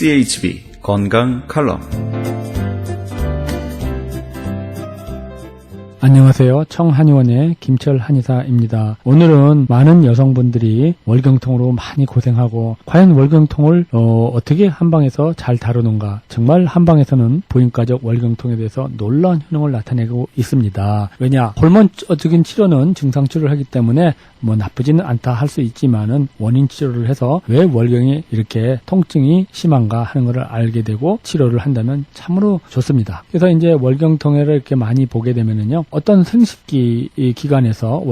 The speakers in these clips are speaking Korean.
CHB 건강 칼럼. 안녕하세요. 청한의원의 김철 한의사입니다. 오늘은 많은 여성분들이 월경통으로 많이 고생하고 과연 월경통을 어떻게 한방에서 잘 다루는가. 정말 한방에서는 부인과적 월경통에 대해서 놀라운 효능을 나타내고 있습니다. 왜냐? 호르몬적인 치료는 증상 치료를 하기 때문에 나쁘지는 않다 할 수 있지만은 원인 치료를 해서 왜 월경이 이렇게 통증이 심한가 하는 것을 알게 되고 치료를 한다면 참으로 좋습니다. 그래서 이제 월경통해를 이렇게 많이 보게 되면은요, 어떤 생식기 기관에서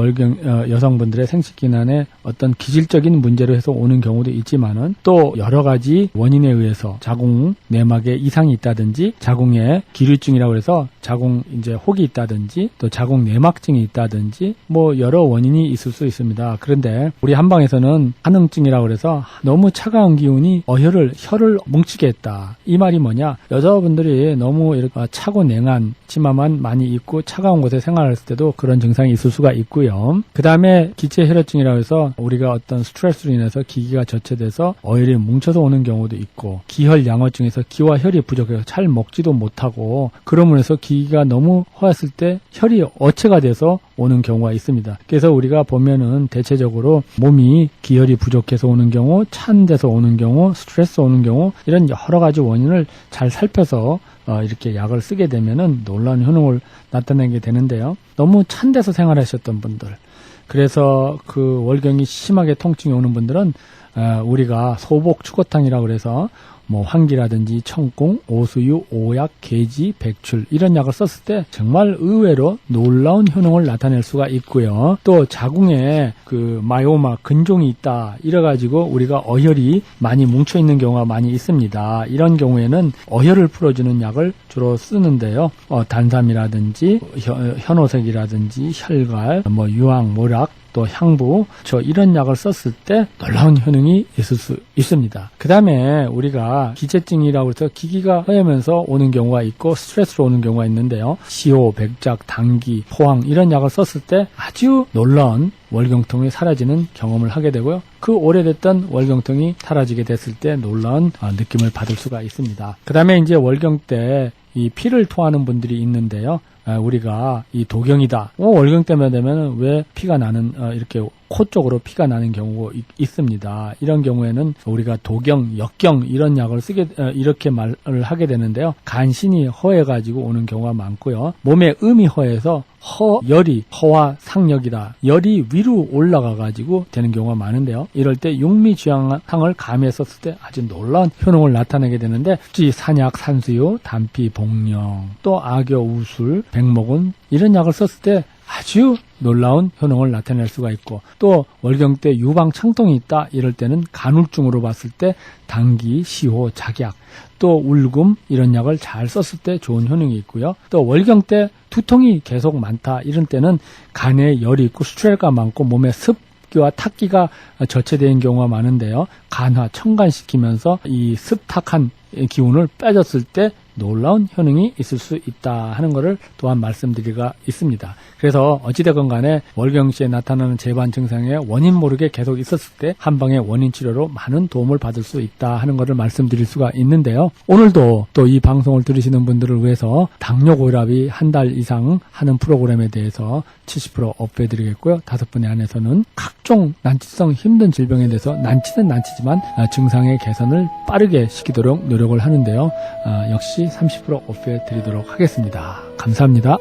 여성분들의 생식기관에 어떤 기질적인 문제로 해서 오는 경우도 있지만은 또 여러 가지 원인에 의해서 자궁 내막에 이상이 있다든지 자궁에 기류증이라고 해서 자궁 이제 혹이 있다든지 또 자궁 내막증이 있다든지 여러 원인이 있을 수 있습니다. 그런데 우리 한방에서는 한응증이라고 해서 너무 차가운 기운이 혀를 뭉치게 했다. 이 말이 뭐냐? 여자분들이 너무 이렇게 차고 냉한 치마만 많이 입고 차가운 곳에 생활했을 때도 그런 증상이 있을 수가 있고요. 그 다음에 기체혈혈증이라고 해서 우리가 어떤 스트레스로 인해서 기기가 저체돼서 어혈이 뭉쳐서 오는 경우도 있고, 기혈양어증에서 기와 혈이 부족해서 잘 먹지도 못하고, 그러므로 해서 기기가 너무 허했을 때 혈이 어체가 돼서 오는 경우가 있습니다. 그래서 우리가 보면은 대체적으로 몸이 기혈이 부족해서 오는 경우, 찬 데서 오는 경우, 스트레스 오는 경우, 이런 여러 가지 원인을 잘 살펴서 이렇게 약을 쓰게 되면은 놀라운 효능을 나타내게 되는데요. 너무 찬 데서 생활하셨던 분들, 그래서 그 월경이 심하게 통증이 오는 분들은 우리가 소복 추고탕이라고 그래서 환기라든지 청궁, 오수유, 오약, 계지, 백출 이런 약을 썼을 때 정말 의외로 놀라운 효능을 나타낼 수가 있고요. 또 자궁에 그 마요마 근종이 있다 이래가지고 우리가 어혈이 많이 뭉쳐 있는 경우가 많이 있습니다. 이런 경우에는 어혈을 풀어주는 약을 주로 쓰는데요. 단삼이라든지 현오색이라든지 혈갈, 유황, 모락, 또 향부, 이런 약을 썼을 때 놀라운 효능이 있을 수 있습니다. 그 다음에 우리가 기체증이라고 해서 기기가 허하면서 오는 경우가 있고 스트레스로 오는 경우가 있는데요. 시호, 백작, 당기, 포항 이런 약을 썼을 때 아주 놀라운 월경통이 사라지는 경험을 하게 되고요. 그 오래됐던 월경통이 사라지게 됐을 때 놀라운 느낌을 받을 수가 있습니다. 그 다음에 이제 월경 때 이 피를 토하는 분들이 있는데요. 우리가 이 도경이다. 월경 때문에 되면 왜 피가 나는 이렇게 코 쪽으로 피가 나는 경우가 있습니다. 이런 경우에는 우리가 도경, 역경 이런 약을 이렇게 말을 하게 되는데요. 간신히 허해가지고 오는 경우가 많고요. 몸에 음이 허해서 열이 허와 상력이다. 열이 위로 올라가가지고 되는 경우가 많은데요. 이럴 때 육미쥐향을 감했었을 때 아주 놀라운 효능을 나타내게 되는데, 산약, 산수유, 단피, 복령, 또 악여, 우술, 백목은 이런 약을 썼을 때 아주 놀라운 효능을 나타낼 수가 있고, 또 월경 때 유방 창통이 있다 이럴 때는 간울증으로 봤을 때 당기, 시호, 작약, 또 울금 이런 약을 잘 썼을 때 좋은 효능이 있고요. 또 월경 때 두통이 계속 많다 이런 때는 간에 열이 있고 스트레스가 많고 몸에 습기와 탁기가 저체된 경우가 많은데요. 간화, 청간시키면서 이 습탁한 기운을 빼줬을 때 놀라운 효능이 있을 수 있다 하는 것을 또한 말씀드리가 있습니다. 그래서 어찌되건 간에 월경시에 나타나는 재반 증상에 원인 모르게 계속 있었을 때 한방의 원인 치료로 많은 도움을 받을 수 있다 하는 것을 말씀드릴 수가 있는데요. 오늘도 또 이 방송을 들으시는 분들을 위해서 당뇨 고혈압이 한 달 이상 하는 프로그램에 대해서 70% 업해드리겠고요. 5분에 한해서는 각종 난치성 힘든 질병에 대해서 난치는 난치지만 증상의 개선을 빠르게 시키도록 노력을 하는데요. 역시 30% 오프해 드리도록 하겠습니다. 감사합니다.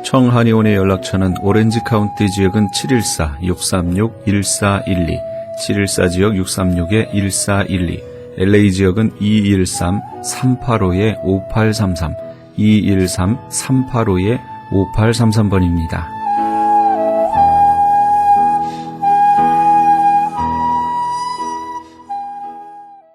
청한의원의 연락처는 오렌지 카운티 지역은 714-636-1412, 714 지역 636-1412, LA 지역은 213-385-5833, 213-385-5833번입니다.